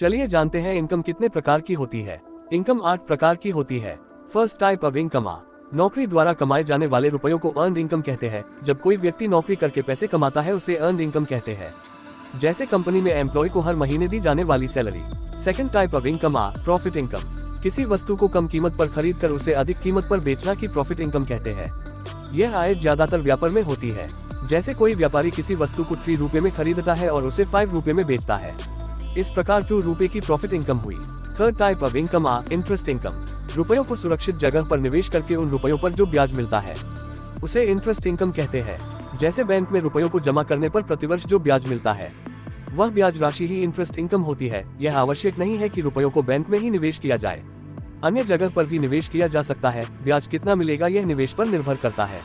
चलिए जानते हैं इनकम कितने प्रकार की होती है। इनकम 8 प्रकार की होती है। फर्स्ट टाइप ऑफ इनकम नौकरी द्वारा कमाए जाने वाले रुपयों को अर्नड इनकम कहते हैं। जब कोई व्यक्ति नौकरी करके पैसे कमाता है उसे अर्नड इनकम कहते हैं। जैसे कंपनी में एम्प्लॉय को हर महीने दी जाने वाली salary. Second type of income profit income. किसी वस्तु को कम कीमत पर खरीद कर उसे अधिक कीमत पर बेचना की प्रॉफिट इनकम कहते हैं। यह आय ज्यादातर व्यापार में होती है। जैसे कोई व्यापारी किसी वस्तु को 3 रुपए में खरीदता है और उसे 5 रुपए में बेचता है। इस प्रकार 2 रुपए की प्रॉफिट इनकम हुई। Third type of income interest income. रुपयों को सुरक्षित जगह पर निवेश करके उन रुपयों पर जो ब्याज मिलता है उसे इंटरेस्ट इनकम कहते हैं। जैसे बैंक में रुपयों को जमा करने पर प्रतिवर्ष जो ब्याज मिलता है वह ब्याज राशि ही इंटरेस्ट इनकम होती है। यह आवश्यक नहीं है कि रुपयों को बैंक में ही निवेश किया जाए, अन्य जगह पर भी निवेश किया जा सकता है। ब्याज कितना मिलेगा यह निवेश पर निर्भर करता है।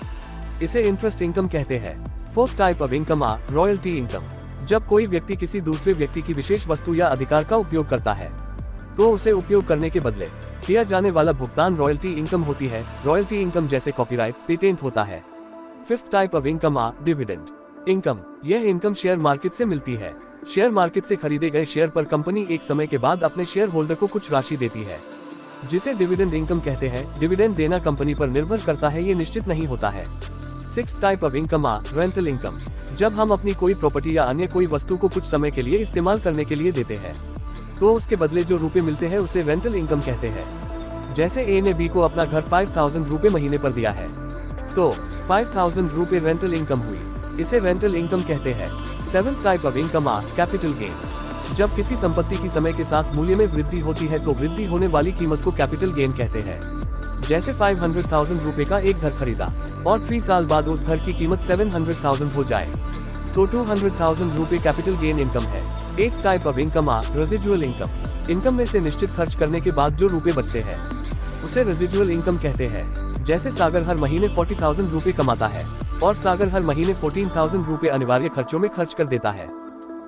इसे इंटरेस्ट इनकम कहते हैं। Fourth type of income royalty income. जब कोई व्यक्ति किसी दूसरे व्यक्ति की विशेष वस्तु या अधिकार का उपयोग करता है तो उसे उपयोग करने के बदले किया जाने वाला भुगतान रॉयल्टी इनकम होती है। रॉयल्टी इनकम जैसे कॉपीराइट, पेटेंट होता है। Fifth type of income dividend income. यह इनकम शेयर मार्केट से मिलती है। शेयर मार्केट से खरीदे गए शेयर पर कंपनी एक समय के बाद अपने शेयर होल्डर को कुछ राशि देती है जिसे डिविडेंड इनकम कहते हैं। डिविडेंड देना कंपनी पर निर्भर करता है, ये निश्चित नहीं होता है। Sixth type of income rental income. जब हम अपनी कोई प्रॉपर्टी या अन्य कोई वस्तु को कुछ समय के लिए इस्तेमाल करने के लिए देते हैं तो उसके बदले जो रुपए मिलते हैं उसे रेंटल इनकम कहते हैं। जैसे ए ने बी को अपना घर 5000 रुपए महीने पर दिया है तो 5000 रुपए रेंटल इनकम हुई। इसे रेंटल इनकम कहते हैं। Seventh type of income capital gains. जब किसी संपत्ति की समय के साथ मूल्य में वृद्धि होती है तो वृद्धि होने वाली कीमत को कैपिटल गेन कहते हैं। जैसे 500,000 रुपए का एक घर खरीदा और 3 साल बाद उस घर की कीमत 700,000 हो जाए तो 200,000 रुपए कैपिटल गेन इनकम है। एथ type of income residual income. Income में से निश्चित खर्च करने के बाद जो रुपए बचते हैं उसे रेजिडुअल इनकम कहते हैं। जैसे सागर हर महीने 40,000 रुपए कमाता है और सागर हर महीने 14,000 रुपए अनिवार्य खर्चों में खर्च कर देता है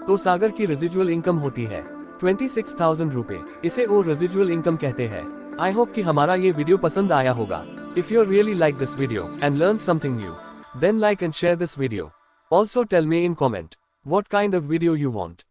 तो सागर की रेजिडुअल इनकम होती है 26,000 रुपए। इसे ओ रेजिडुअल इनकम कहते हैं। आई होप कि हमारा ये वीडियो पसंद आया होगा। If you really like this video and learn something new then like and share this video. Also tell me in comment what kind of video you want.